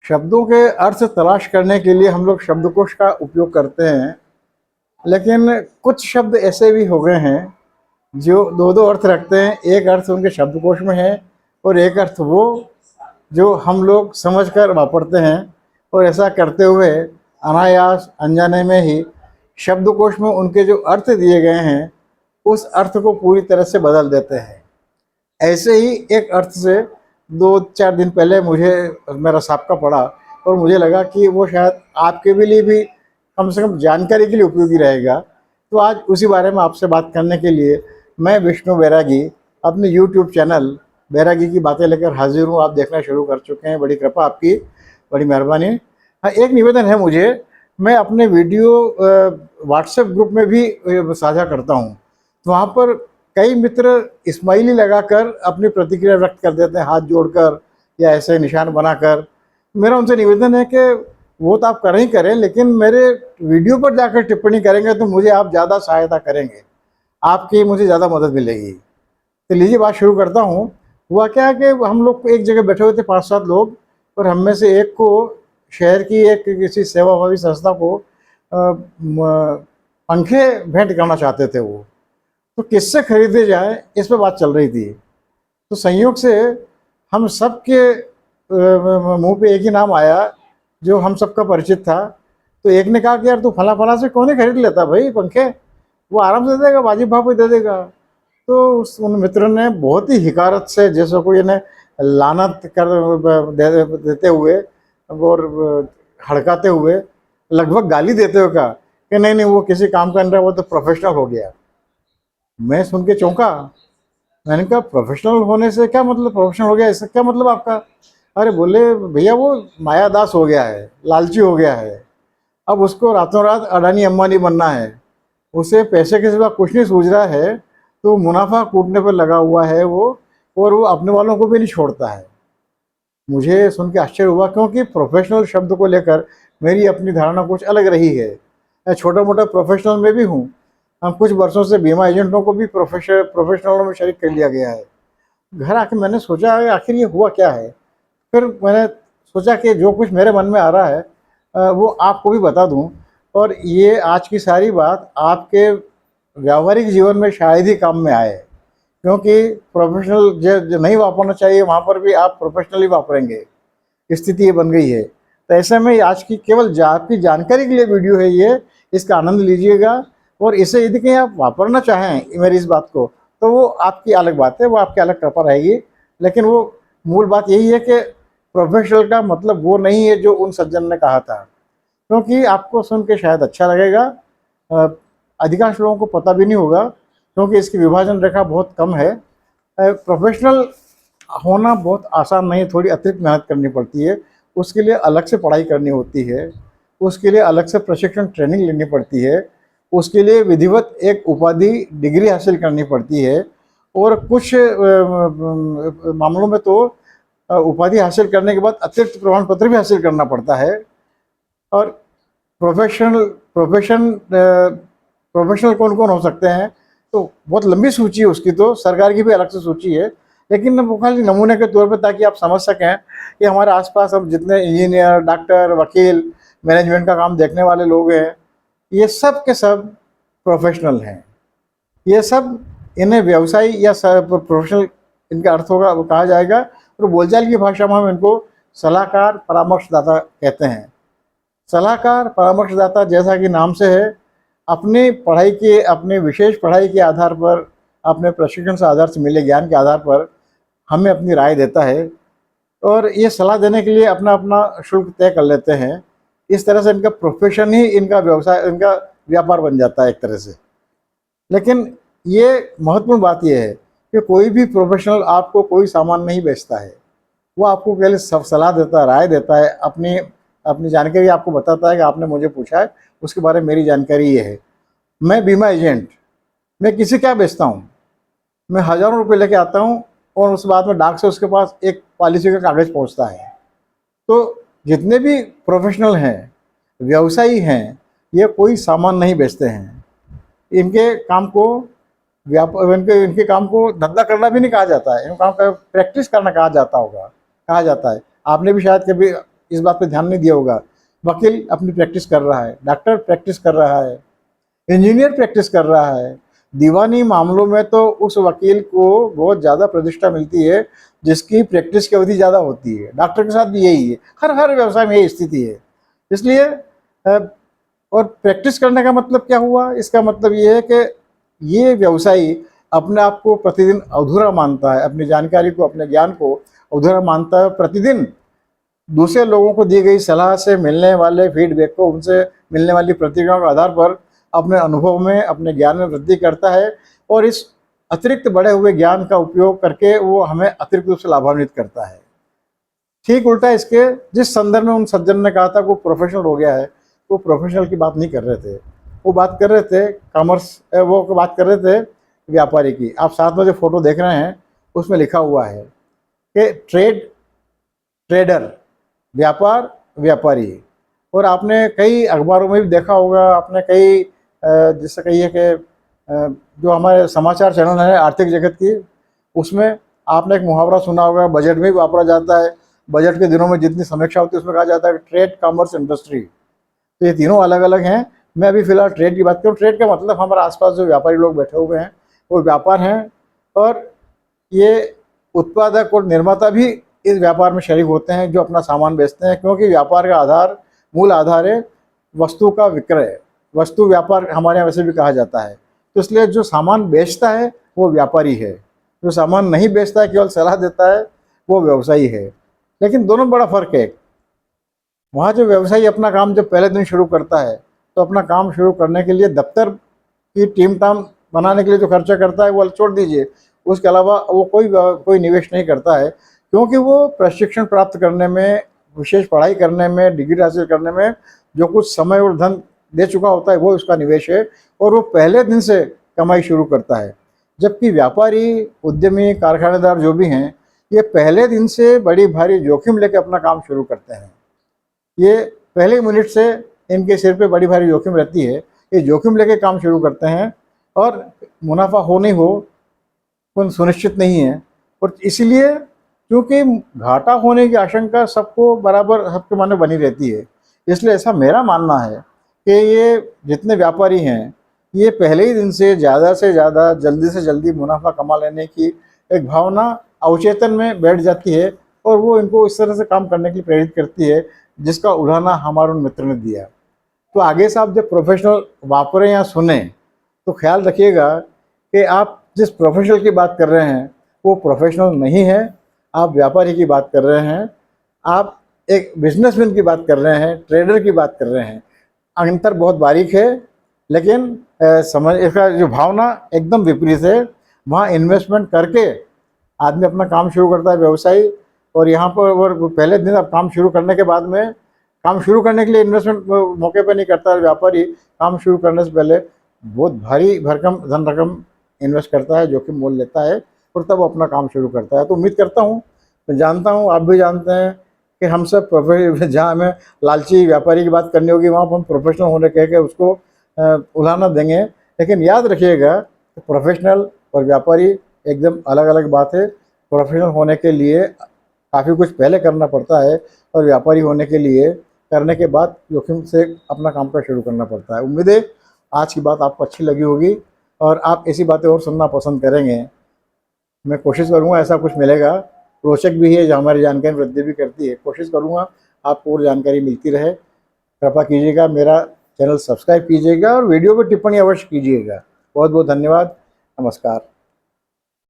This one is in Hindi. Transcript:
शब्दों के अर्थ तलाश करने के लिए हम लोग शब्दकोश का उपयोग करते हैं, लेकिन कुछ शब्द ऐसे भी हो गए हैं जो दो दो अर्थ रखते हैं। एक अर्थ उनके शब्दकोश में है और एक अर्थ वो जो हम लोग समझकर वापरते हैं, और ऐसा करते हुए अनायास अनजाने में ही शब्दकोश में उनके जो अर्थ दिए गए हैं उस अर्थ को पूरी तरह से बदल देते हैं। ऐसे ही एक अर्थ से 2-4 दिन पहले मुझे मेरा साबका पड़ा और मुझे लगा कि वो शायद आपके भी लिए भी कम से कम जानकारी के लिए उपयोगी रहेगा। तो आज उसी बारे में आपसे बात करने के लिए मैं विष्णु बैरागी अपने यूट्यूब चैनल बैरागी की बातें लेकर हाजिर हूँ। आप देखना शुरू कर चुके हैं, बड़ी कृपा आपकी, बड़ी मेहरबानी। हाँ, एक निवेदन है मुझे, मैं अपने वीडियो व्हाट्सएप ग्रुप में भी साझा करता हूँ, तो वहाँ पर कई मित्र स्माइली लगाकर अपनी प्रतिक्रिया व्यक्त कर देते हैं, हाथ जोड़कर या ऐसे निशान बनाकर। मेरा उनसे निवेदन है कि वो तो आप करें ही करें, लेकिन मेरे वीडियो पर जाकर टिप्पणी करेंगे तो मुझे आप ज़्यादा सहायता करेंगे, आपकी मुझे ज़्यादा मदद मिलेगी। तो लीजिए बात शुरू करता हूँ। हुआ क्या है कि हम लोग एक जगह बैठे हुए थे 5-7 लोग, और हम में से एक को शहर की एक किसी सेवाभावी संस्था को पंखे भेंट करना चाहते थे वो। तो किससे खरीदे जाए इस पर बात चल रही थी। तो संयोग से हम सब के मुंह पे एक ही नाम आया जो हम सबका परिचित था। तो एक ने कहा कि यार तू फला फला से कौन ही खरीद लेता भाई पंखे, वो आराम से दे देगा, वाजिब भाव पे दे देगा। तो उन मित्र ने बहुत ही हिकारत से, जैसे कोई इन्हें लानत कर देते हुए और हड़काते हुए, लगभग गाली देते हुए कहा कि नहीं नहीं वो किसी काम का नहीं, वो तो प्रोफेशनल हो गया। मैं सुन के चौंका। मैंने कहा प्रोफेशनल होने से क्या मतलब, प्रोफेशनल हो गया इसका क्या मतलब आपका? अरे बोले भैया वो मायादास हो गया है, लालची हो गया है, अब उसको रातों रात अडानी अंबानी बनना है, उसे पैसे के सिवा कुछ नहीं सूझ रहा है, तो मुनाफा कूटने पर लगा हुआ है वो, और वो अपने वालों को भी नहीं छोड़ता है। मुझे सुन के आश्चर्य हुआ, क्योंकि प्रोफेशनल शब्द को लेकर मेरी अपनी धारणा कुछ अलग रही है। मैं छोटा मोटा प्रोफेशनल में भी हूँ। हम कुछ वर्षों से बीमा एजेंटों को भी प्रोफेशनलों में शरीक कर लिया गया है। घर आके मैंने सोचा आखिर ये हुआ क्या है। फिर मैंने सोचा कि जो कुछ मेरे मन में आ रहा है वो आपको भी बता दूं, और ये आज की सारी बात आपके व्यावहारिक जीवन में शायद ही काम में आए, क्योंकि प्रोफेशनल जो नहीं वापरना चाहिए वहाँ पर भी आप प्रोफेशनली वापरेंगे, स्थिति ये बन गई है। तो ऐसे में आज की केवल आपकी जानकारी के लिए वीडियो है ये, इसका आनंद लीजिएगा। और इसे यदि कहीं आप वापरना चाहें मेरी इस बात को, तो वो आपकी अलग बात है, वो आपकी अलग कृपा रहेगी। लेकिन वो मूल बात यही है कि प्रोफेशनल का मतलब वो नहीं है जो उन सज्जन ने कहा था, क्योंकि आपको सुन के शायद अच्छा लगेगा, अधिकांश लोगों को पता भी नहीं होगा, क्योंकि इसकी विभाजन रेखा बहुत कम है। प्रोफेशनल होना बहुत आसान नहीं, थोड़ी अतिरिक्त मेहनत करनी पड़ती है, उसके लिए अलग से पढ़ाई करनी होती है, उसके लिए अलग से प्रशिक्षण ट्रेनिंग लेनी पड़ती है, उसके लिए विधिवत एक उपाधि डिग्री हासिल करनी पड़ती है, और कुछ मामलों में तो उपाधि हासिल करने के बाद अतिरिक्त प्रमाण पत्र भी हासिल करना पड़ता है। और प्रोफेशनल कौन कौन हो सकते हैं, तो बहुत लंबी सूची है उसकी, तो सरकार की भी अलग से सूची है, लेकिन वो खाली नमूने के तौर पे ताकि आप समझ सकें कि हमारे आसपास अब जितने इंजीनियर, डॉक्टर, वकील, मैनेजमेंट का काम देखने वाले लोग हैं, ये सब के सब प्रोफेशनल हैं। ये सब, इन्हें व्यवसायी या प्रोफेशनल इनका अर्थ होगा, वो कहा जाएगा, और बोलचाल की भाषा में हम इनको सलाहकार, परामर्शदाता कहते हैं। सलाहकार, परामर्शदाता जैसा कि नाम से है, अपनी पढ़ाई के, अपने विशेष पढ़ाई के आधार पर, अपने प्रशिक्षण से आधार से मिले ज्ञान के आधार पर हमें अपनी राय देता है, और ये सलाह देने के लिए अपना अपना शुल्क तय कर लेते हैं। इस तरह से इनका प्रोफेशन ही इनका व्यवसाय, इनका व्यापार बन जाता है एक तरह से। लेकिन ये महत्वपूर्ण बात यह है कि कोई भी प्रोफेशनल आपको कोई सामान नहीं बेचता है, वो आपको केवल सब सलाह देता है, राय देता है, अपनी अपनी जानकारी आपको बताता है कि आपने मुझे पूछा है, उसके बारे में मेरी जानकारी ये है। मैं बीमा एजेंट, मैं किसी क्या बेचता हूँ, मैं हज़ारों रुपये लेके आता हूँ, और उस बाद में डाक से उसके पास एक पॉलिसी का कागज़ पहुँचता है। तो जितने भी प्रोफेशनल हैं, व्यवसायी हैं, ये कोई सामान नहीं बेचते हैं। इनके काम को इनके काम को धंधा करना भी नहीं कहा जाता है, इनके काम का प्रैक्टिस करना कहा जाता होगा, कहा जाता है। आपने भी शायद कभी इस बात पे ध्यान नहीं दिया होगा। वकील अपनी प्रैक्टिस कर रहा है, डॉक्टर प्रैक्टिस कर रहा है, इंजीनियर प्रैक्टिस कर रहा है। दीवानी मामलों में तो उस वकील को बहुत ज़्यादा प्रतिष्ठा मिलती है जिसकी प्रैक्टिस की अवधि ज़्यादा होती है। डॉक्टर के साथ भी यही है, हर व्यवसाय में यही स्थिति है। इसलिए और प्रैक्टिस करने का मतलब क्या हुआ? इसका मतलब ये है कि ये व्यवसायी अपने आप को प्रतिदिन अधूरा मानता है, अपनी जानकारी को, अपने ज्ञान को अधूरा मानता है। प्रतिदिन दूसरे लोगों को दी गई सलाह से मिलने वाले फीडबैक को, उनसे मिलने वाली प्रतिक्रियाओं के आधार पर अपने अनुभव में, अपने ज्ञान में वृद्धि करता है और इस अतिरिक्त बढ़े हुए ज्ञान का उपयोग करके वो हमें अतिरिक्त रूप से लाभान्वित करता है। ठीक उल्टा इसके जिस संदर्भ में उन सज्जन ने कहा था वो प्रोफेशनल हो गया है, वो प्रोफेशनल की बात नहीं कर रहे थे, वो बात कर रहे थे कॉमर्स, वो बात कर रहे थे व्यापारी की। आप साथ में जो फोटो देख रहे हैं उसमें लिखा हुआ है कि ट्रेडर, व्यापार, व्यापारी। और आपने कई अखबारों में भी देखा होगा, आपने कई जिससे कहिए कि जो हमारे समाचार चैनल है आर्थिक जगत की, उसमें आपने एक मुहावरा सुना होगा, बजट में भी वापरा जाता है। बजट के दिनों में जितनी समीक्षा होती है उसमें कहा जाता है ट्रेड, कॉमर्स, इंडस्ट्री। तो ये तीनों अलग अलग हैं। मैं अभी फिलहाल ट्रेड की बात करूँ। ट्रेड का मतलब हमारे आसपास जो व्यापारी लोग बैठे हुए हैं वो व्यापार हैं, और ये उत्पादक और निर्माता भी इस व्यापार में शरीक होते हैं जो अपना सामान बेचते हैं, क्योंकि व्यापार का आधार, मूल आधार है वस्तु का विक्रय। वस्तु व्यापार हमारे यहाँ वैसे भी कहा जाता है। तो इसलिए जो सामान बेचता है वो व्यापारी है, जो सामान नहीं बेचता है, केवल सलाह देता है, वो व्यवसायी है। लेकिन दोनों बड़ा फर्क है। वहाँ जो व्यवसायी अपना काम जब पहले दिन शुरू करता है तो अपना काम शुरू करने के लिए दफ्तर की टीम टाम बनाने के लिए जो खर्चा करता है वो छोड़ दीजिए, उसके अलावा वो कोई निवेश नहीं करता है, क्योंकि वो प्रशिक्षण प्राप्त करने में, विशेष पढ़ाई करने में, डिग्री हासिल करने में जो कुछ समय और धन दे चुका होता है वो उसका निवेश है, और वो पहले दिन से कमाई शुरू करता है। जबकि व्यापारी, उद्यमी, कारखानेदार जो भी हैं, ये पहले दिन से बड़ी भारी जोखिम लेकर अपना काम शुरू करते हैं। ये पहले मिनट से इनके सिर पे बड़ी भारी जोखिम रहती है। ये जोखिम लेके काम शुरू करते हैं और मुनाफा हो नहीं हो कोई सुनिश्चित नहीं है। और इसीलिए क्योंकि घाटा होने की आशंका सबको बराबर, सबके मन में बनी रहती है, इसलिए ऐसा मेरा मानना है कि ये जितने व्यापारी हैं ये पहले ही दिन से ज़्यादा, जल्दी से जल्दी मुनाफा कमा लेने की एक भावना अवचेतन में बैठ जाती है, और वो इनको इस तरह से काम करने के लिए प्रेरित करती है जिसका उदाहरण हमारे उन मित्र ने दिया। तो आगे से आप जब प्रोफेशनल वापरें या सुने तो ख्याल रखिएगा कि आप जिस प्रोफेशनल की बात कर रहे हैं वो प्रोफेशनल नहीं है, आप व्यापारी की बात कर रहे हैं, आप एक बिजनेसमैन की बात कर रहे हैं, ट्रेडर की बात कर रहे हैं। अंतर बहुत बारीक है, लेकिन समझ, इसका जो भावना एकदम विपरीत है। वहाँ इन्वेस्टमेंट करके आदमी अपना काम शुरू करता है व्यवसायी, और यहाँ पर वो पहले दिन अब काम शुरू करने के बाद में, काम शुरू करने के लिए इन्वेस्टमेंट मौके पर नहीं करता है व्यापारी, काम शुरू करने से पहले बहुत भारी भरकम धन रकम इन्वेस्ट करता है, जोखिम मोल लेता है, और तब अपना काम शुरू करता है। तो उम्मीद करता हूँ, मैं जानता हूँ, आप भी जानते हैं कि हम सब जहाँ हमें लालची व्यापारी की बात करनी होगी वहाँ पर हम प्रोफेशनल होने कह के उसको उलाहना देंगे। लेकिन याद रखिएगा कि प्रोफेशनल और व्यापारी एकदम अलग अलग बात है। प्रोफेशनल होने के लिए काफ़ी कुछ पहले करना पड़ता है, और व्यापारी होने के लिए करने के बाद जोखिम से अपना काम का शुरू करना पड़ता है। उम्मीद है आज की बात आपको अच्छी लगी होगी और आप ऐसी बातें और सुनना पसंद करेंगे। मैं कोशिश करूँगा ऐसा कुछ मिलेगा, रोचक भी है, जो हमारी जानकारी वृद्धि भी करती है। कोशिश करूँगा आपको और जानकारी मिलती रहे। कृपा कीजिएगा, मेरा चैनल सब्सक्राइब कीजिएगा और वीडियो पर टिप्पणी अवश्य कीजिएगा। बहुत बहुत धन्यवाद। नमस्कार।